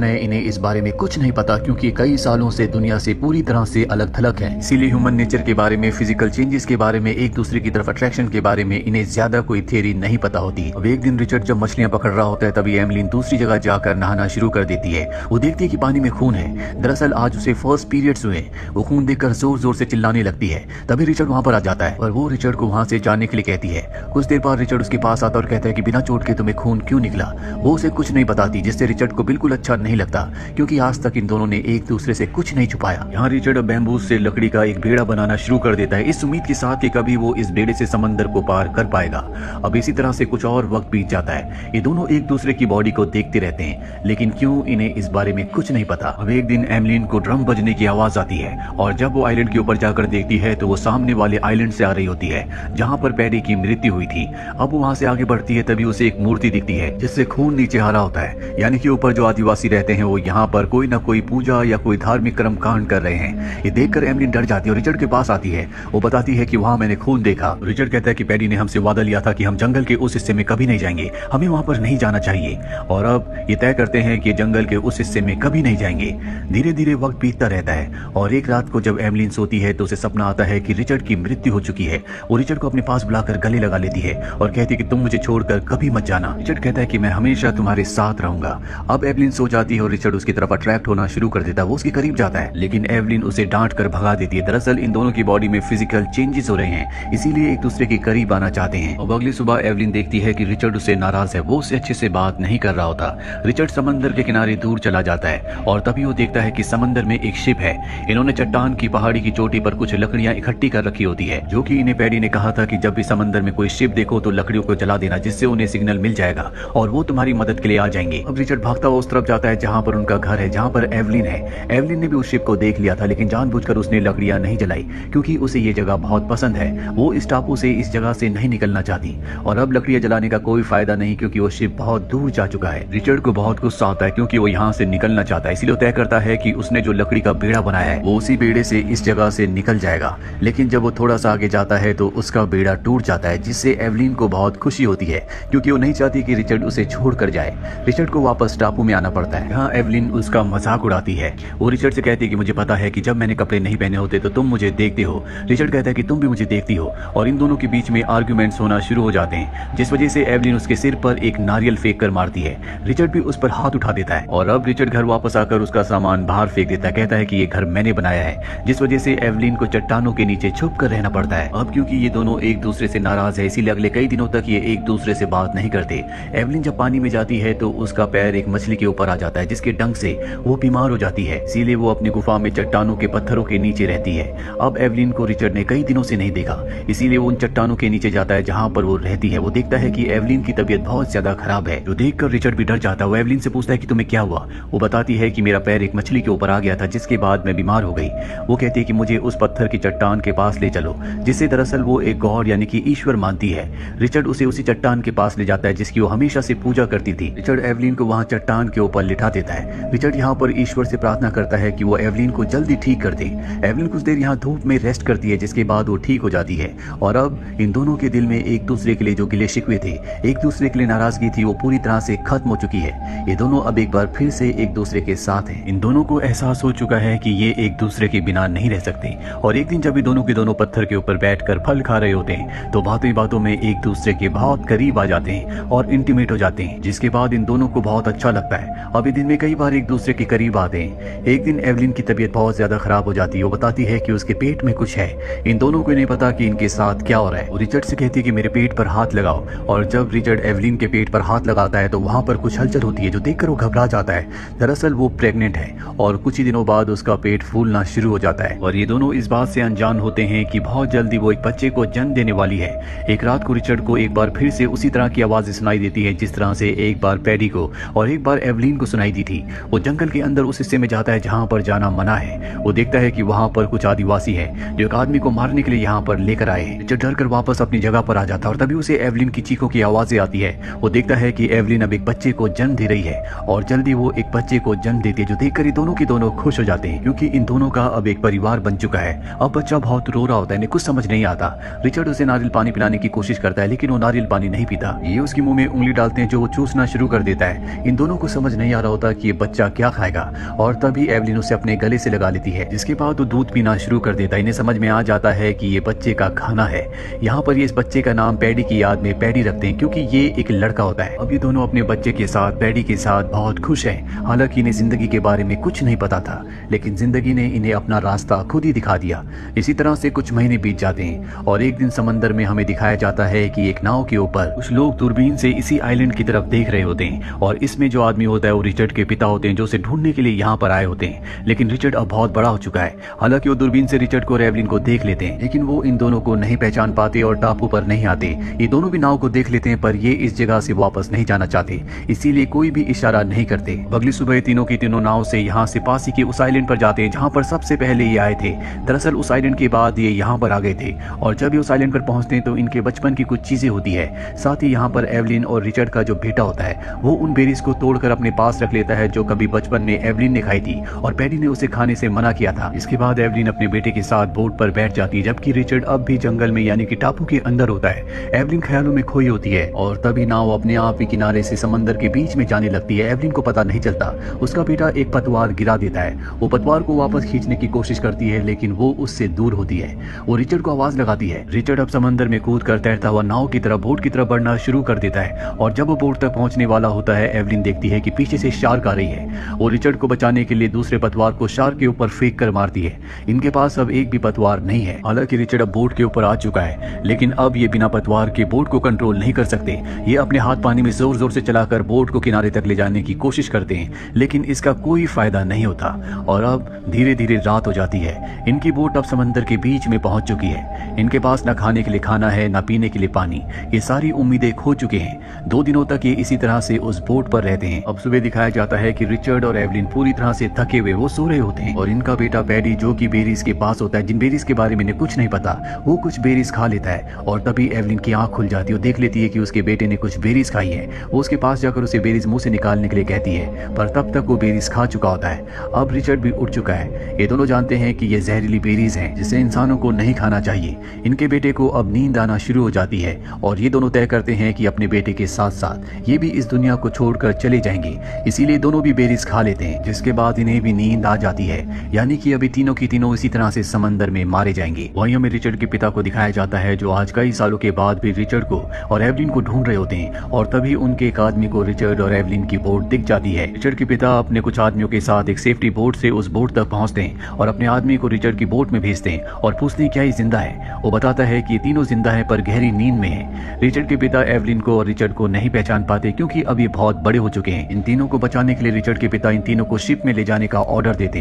इन्हें इस बारे में कुछ नहीं पता क्योंकि कई सालों से दुनिया से पूरी तरह से अलग थलग है। इसीलिए ह्यूमन नेचर के बारे में, फिजिकल चेंजेस के बारे में, एक दूसरे की तरफ अट्रैक्शन के बारे में इन्हें ज्यादा कोई थ्योरी नहीं पता होती। अब एक दिन रिचर्ड जब मछलियां पकड़ रहा होता है तभी एमलिन दूसरी जगह जाकर नहाना शुरू कर देती है। वो देखती है कि पानी में खून है। दरअसल आज उसे फर्स्ट पीरियड्स हुए। वो खून देखकर जोर जोर से चिल्लाने लगती है। तभी रिचर्ड वहां पर आ जाता है और वो रिचर्ड को वहां से जाने के लिए कहती है। कुछ देर बाद रिचर्ड उसके पास आता और कहता है कि बिना चोट के तुम्हें खून क्यों निकला। वो उसे कुछ नहीं बताती, जिससे रिचर्ड को बिल्कुल अच्छा नहीं लगता क्योंकि आज तक इन दोनों ने एक दूसरे से कुछ नहीं छुपाया। यहाँ रिचर्ड बैम्बू से लकड़ी का एक बेड़ा बनाना शुरू कर देता है, इस उम्मीद के साथ कि कभी वो इस बेड़े से समंदर को पार कर पाएगा। अब इसी तरह से कुछ और वक्त बीत जाता है। ये दोनों एक दूसरे की बॉडी को देखते रहते हैं, लेकिन क्यों इन्हें इस बारे में कुछ नहीं पता। अब एक दिन एमलिन को ड्रम बजने की आवाज आती है और जब वो आइलैंड के ऊपर जाकर देखती है तो वो सामने वाले आइलैंड से आ रही होती है जहाँ पर पैडी की मृत्यु हुई थी। अब वो वहाँ से आगे बढ़ती है तभी उसे एक मूर्ति दिखती है जिससे खून नीचे आ रहा होता है, यानी कि ऊपर जो आदिवासी रहते हैं वो यहाँ पर कोई ना कोई पूजा या कोई धार्मिक कर्म कांड कर रहे हैं। ये देखकर एमलिन डर जाती है और रिचर्ड के पास आती है। वो बताती है कि वहाँ मैंने खून देखा। रिचर्ड कहता है कि पैडी ने हमसे वादा लिया था कि हम जंगल के उस हिस्से में कभी नहीं जाएंगे, हमें वहाँ पर नहीं जाना चाहिए। और अब ये तय करते हैं कि जंगल के उस हिस्से में कभी नहीं जाएंगे। धीरे धीरे वक्त बीतता रहता है और एक रात को जब एमलिन सोती है तो उसे सपना आता है कि रिचर्ड की मृत्यु हो चुकी है। वो रिचर्ड को अपने पास बुलाकर गले लगा लेती है और कहती है कि तुम मुझे छोड़कर कभी मत जाना। रिचर्ड कहता है कि मैं हमेशा तुम्हारे साथ रहूंगा। अब एवलिन सो जाती है और रिचर्ड उसकी तरफ अट्रैक्ट होना शुरू कर देता है। वो उसके करीब जाता है लेकिन एवलिन उसे डांट कर भगा देती है। दरअसल इन दोनों की बॉडी में फिजिकल चेंजेस हो रहे हैं, इसीलिए एक दूसरे के करीब आना चाहते हैं। अब अगली सुबह एवलिन देखती है कि रिचर्ड उससे नाराज है, वो उससे अच्छे से बात नहीं कर रहा होता। रिचर्ड समंदर के किनारे दूर चला जाता है और तभी वो देखता है कि समंदर में एक शिप है। इन्होंने चट्टान की पहाड़ी की चोटी पर कुछ लकड़ियां इकट्ठी कर रखी होती है, जो कि इन्हें पैडी ने कहा था कि जब भी समंदर में कोई शिप देखो तो लकड़ियों को जला देना, जिससे उन्हें सिग्नल मिल जाएगा और वो तुम्हारी मदद के लिए आ जाएंगे। अब रिचर्ड भागता हुआ उस तरफ जाता है जहाँ पर उनका घर है, जहाँ पर एवलिन है। एवलिन ने भी उस शिप को देख लिया था लेकिन जानबूझकर उसने लकड़ियां नहीं जलाई क्योंकि उसे ये जगह बहुत पसंद है। वो इस टापू से, इस जगह से नहीं निकलना चाहती और अब लकड़ियां जलाने का कोई फायदा नहीं क्योंकि वो शिप बहुत दूर जा चुका है। रिचर्ड को बहुत गुस्सा आता है क्योंकि वो यहाँ से निकलना चाहता है, इसलिए तय करता है कि उसने जो लकड़ी का बेड़ा बनाया है वो उसी बेड़े से इस जगह से निकल जाएगा। लेकिन जब वो थोड़ा सा आगे जाता है तो उसका बेड़ा टूट जाता है, जिससे एवलिन को बहुत खुशी होती है क्योंकि वो नहीं चाहती कि रिचर्ड उसे छोड़ कर जाए। रिचर्ड को वापस टापू में आना पड़ता है। यहाँ एवलिन उसका मजाक उड़ाती है। वो रिचर्ड से कहती है कि मुझे पता है कि जब मैंने कपड़े नहीं पहने होते तो तुम मुझे देखते हो। रिचर्ड कहता है कि तुम भी मुझे देखती हो और इन दोनों के बीच में आर्ग्यूमेंट्स होना शुरू हो जाते हैं, जिस वजह से एवलिन उसके सिर पर एक नारियल फेंक कर मारती है। रिचर्ड भी उस पर हाथ उठा देता है और अब रिचर्ड घर वापस आकर उसका सामान बाहर फेंक देता है। कहता है कि ये घर मैंने बनाया है, जिस वजह से एवलिन को चट्टानों के नीचे छुप कर रहना पड़ता है। अब क्योंकि ये दोनों एक दूसरे से नाराज है, इसीलिए अगले कई दिनों तक ये एक दूसरे से बात नहीं करते। एवलिन जब पानी में जाती है तो उसका पैर एक मछली के ऊपर आ जाता है, जिसके डंक से वो बीमार हो जाती है, इसीलिए वो अपनी गुफा में चट्टानों के पत्थरों के नीचे रहती है। अब एवलिन को रिचर्ड ने कई दिनों से नहीं देखा, इसीलिए वो उन चट्टानों के नीचे जाता है जहाँ पर वो रहती है। वो देखता है कि एवलिन की तबीयत बहुत ज्यादा खराब है, जो देखकर रिचर्ड भी डर जाता है। वो एवलिन से पूछता है कि तुम्हें क्या हुआ। वो बताती है कि मेरा पैर एक मछली के ऊपर आ गया था, जिसके बाद मैं बीमार हो गई। वो कहती है कि मुझे उस पत्थर की चट्टान के पास ले चलो, जिससे दरअसल वो एक गॉड यानी कि ईश्वर मानती है। रिचर्ड उसे उसी चट्टान के पास ले जाता है जिसकी वो हमेशा से पूजा करती थी। रिचर्ड एवलिन को वहाँ चट्टान के ऊपर लिटा देता है। रिचर्ड यहाँ पर ईश्वर से प्रार्थना करता है कि वो एवलिन को जल्दी ठीक कर दे। एवलिन कुछ देर यहाँ धूप में रेस्ट करती है, जिसके बाद वो ठीक हो जाती है और अब इन दोनों के दिल में एक दूसरे के लिए जो गिले शिकवे थे, एक दूसरे के लिए नाराजगी थी, वो पूरी तरह से खत्म हो चुकी है। ये दोनों अब एक बार फिर से एक दूसरे के साथ हैं। इन दोनों को एहसास हो चुका है कि ये एक दूसरे के बिना नहीं रह सकते और एक दिन जब ये दोनों के दोनों पत्थर के ऊपर बैठकर फल खा रहे होते हैं तो बातों ही बातों में एक दूसरे के बहुत करीब आ जाते हैं और इंटीमेट हो जाते हैं, जिसके बाद इन दोनों को बहुत अच्छा लगता है। अब दिन में कई बार एक दूसरे के करीब आते हैं। एक दिन एवलिन की तबीयत बहुत ज्यादा खराब हो जाती है। वो बताती है कि उसके पेट में कुछ है। इन दोनों को नहीं पता कि इनके साथ क्या हो रहा है। वो रिचर्ड से कहती है कि मेरे पेट पर हाथ लगाओ और जब रिचर्ड एवलिन के पेट पर हाथ लगाता है तो वहाँ पर कुछ हलचल होती है, जो देखकर वो घबरा जाता है। दरअसल वो प्रेग्नेंट है और कुछ ही दिनों बाद उसका पेट फूलना शुरू हो जाता है और ये दोनों इस बात से अनजान होते हैं कि बहुत जल्दी वो एक बच्चे को जन्म देने वाली है। एक रात को रिचर्ड को एक बार फिर से उसी तरह की आवाज सुनाई देती है जिस तरह से एक बार पैडी को और एक बार एवलिन को सुनाई दी थी। वो जंगल के अंदर उस हिस्से में जाता है जहाँ पर जाना मना है। वो देखता है कि वहाँ पर कुछ आदिवासी है जो एक आदमी को मारने के लिए यहाँ पर लेकर आए हैं। रिचर्ड डर कर वापस अपनी जगह पर आ जाता है और तभी उसे एवलिन की चीखों की आवाजें आती है। वो देखता है कि एवलिन अब एक बच्चे को जन्म दे रही है और जल्दी वो एक बच्चे को जन्म देती है, जो देखकर दोनों के दोनों खुश हो जाते हैं क्योंकि इन दोनों का अब एक परिवार बन चुका है। अब बच्चा बहुत रो रहा होता है, इन्हें कुछ समझ नहीं आता। रिचर्ड उसे नारियल पानी पिलाने की कोशिश करता है लेकिन वो नारियल पानी नहीं पीता। ये उसके मुंह में उंगली डालते हैं जो वो चूसना शुरू कर देता है। इन दोनों को समझ नहीं आ रहा होता कि ये बच्चा क्या खाएगा, और तभी एवलिन उसे अपने गले से लगा लेती है, जिसके बाद वो दूध पीना शुरू कर देता है। इन्हें समझ में आ जाता है कि ये बच्चे का खाना है। यहाँ पर ये इस बच्चे का नाम पैडी की याद में पैडी रखते हैं, क्योंकि ये एक लड़का होता है। अब ये दोनों अपने बच्चे के साथ, पैडी के साथ बहुत खुश हैं। हालांकि इन्हें जिंदगी के बारे में कुछ नहीं पता था, लेकिन जिंदगी ने इन्हें अपना रास्ता खुद ही दिखा दिया। इसी तरह से कुछ महीने बीत जाते हैं और एक दिन समंदर में हमें दिखाया जाता है कि एक नाव के ऊपर कुछ लोग दूरबीन से इसी आइलैंड की तरफ देख रहे होते हैं, और इसमें जो आदमी होता है वो रिचर्ड के पिता होते हैं, जो उसे ढूंढने के लिए यहाँ पर आए होते हैं। लेकिन रिचर्ड अब बहुत बड़ा हो चुका है। हालांकि वो दूरबीन से रिचर्ड को और एवलिन को देख लेते हैं, लेकिन वो इन दोनों को नहीं पहचान पाते और टापू पर नहीं आते। ये दोनों भी नाव को देख लेते हैं, पर ये इस जगह से वापस नहीं जाना चाहते, इसीलिए कोई भी इशारा नहीं करते। अगली सुबह तीनों की तीनों नाव से यहाँ से पास ही के उस आइलैंड पर जाते हैं जहाँ पर सबसे पहले ये आए थे। दरअसल उस आइलैंड के बाद ये यहाँ पर आ गए थे, और जब ये उस आइलैंड पर पहुंचते हैं तो इनके बचपन की कुछ चीजें होती है। साथ ही यहाँ पर एवलिन और रिचर्ड का जो बेटा होता है वो उन बेरीज को तोड़कर अपने पास रख लेता है, जो कभी बचपन में एवलिन ने खाई थी और पैडी ने उसे खाने से मना किया था। इसके बाद एवलिन अपने बेटे के साथ बोट पर बैठ जाती है, जबकि रिचर्ड अब भी जंगल में यानी कि टापू के अंदर होता है। एवलिन ख्यालों में खोई होती है और तभी नाव अपने आप ही किनारे से समंदर के बीच में जाने लगती है। एवलिन को पता नहीं चलता, उसका बेटा एक पतवार गिरा देता है। वो पतवार को वापस खींचने की कोशिश करती है, लेकिन वो उससे दूर होती है। वो रिचर्ड को आवाज लगाती है। रिचर्ड अब समंदर में कूद कर तैरता हुआ नाव की तरफ, बोट की तरफ बढ़ना शुरू कर देता है, और जब वो बोट तक पहुंचने वाला होता है, एवलिन देखती है कि पीछे से शार्क आ रही है। वो रिचर्ड को बचाने के लिए दूसरे पतवार को शार्क के ऊपर फेंक कर मारती है। इनके पास अब एक भी पतवार नहीं है। हालांकि रिचर्ड अब बोट के ऊपर आ चुका है, लेकिन अब ये बिना पतवार के बोट को कंट्रोल नहीं कर सकते। ये अपने हाथ पानी में जोर जोर से चलाकर बोट को किनारे तक ले जाने की कोशिश करते हैं, लेकिन इसका कोई फायदा नहीं होता, और अब धीरे धीरे रात हो जाती है। इनकी बोट अब समंदर के बीच में पहुंच चुकी है। इनके पास न खाने के लिए खाना है, न पीने के लिए पानी। ये सारी उम्मीदें खो चुके हैं। 2 दिनों तक ये इसी तरह से उस बोट पर रहते हैं। अब सुबह दिखाया जाता है कि रिचर्ड और एवलिन पूरी तरह से थके हुए वो सो रहे होते हैं, और इनका बेटा पैडी, जो कि बेरीज के पास होता है, जिन बेरीज के बारे में इन्हें कुछ नहीं पता, वो कुछ बेरीज खा लेता है। और तभी एवलिन की आंख खुल जाती है, देख लेती है कि उसके बेटे ने कुछ बेरीज खाई है। वो उसके पास जाकर उसे बेरीज मुंह से निकालने के लिए कहती है, पर तब तक वो बेरीज खा चुका होता है। अब रिचर्ड भी उठ चुका है। ये दोनों जानते हैं कि ये जहरीली बेरीज हैं, जिसे इंसानों को नहीं खाना चाहिए। इनके बेटे को अब नींद आना शुरू हो जाती है, और ये दोनों तय करते हैं कि अपने बेटे के साथ साथ ये भी इस दुनिया को छोड़कर चले जाएंगे। इसीलिए दोनों भी बेरीज खा लेते हैं, जिसके बाद इन्हें भी नींद आ जाती है, यानी कि अभी तीनों की तीनों इसी तरह से समंदर में मारे जाएंगे। वहीं हमें रिचर्ड के पिता को दिखाया जाता है, जो आज कई सालों के बाद भी रिचर्ड को और एवलिन को ढूंढ रहे होते हैं, और तभी उनके एक आदमी को रिचर्ड और एवलिन की बोट दिख जाती है। रिचर्ड के पिता अपने कुछ आदमियों के साथ एक सेफ्टी बोट से उस बोट तक पहुंचते हैं, और अपने आदमी को रिचर्ड की बोट में भेजते हैं और पूछते हैं क्या ये जिंदा है। वो बताता है कि ये तीनों जिंदा है, पर गहरी नींद में है। रिचर्ड के पिता एवलिन को और रिचर्ड को नहीं पहचान पाते, क्योंकि अब ये बहुत बड़े हो चुके हैं। इन तीनों को बचाने के लिए रिचर्ड के पिता इन तीनों को शिप में ले जाने का ऑर्डर देते हैं।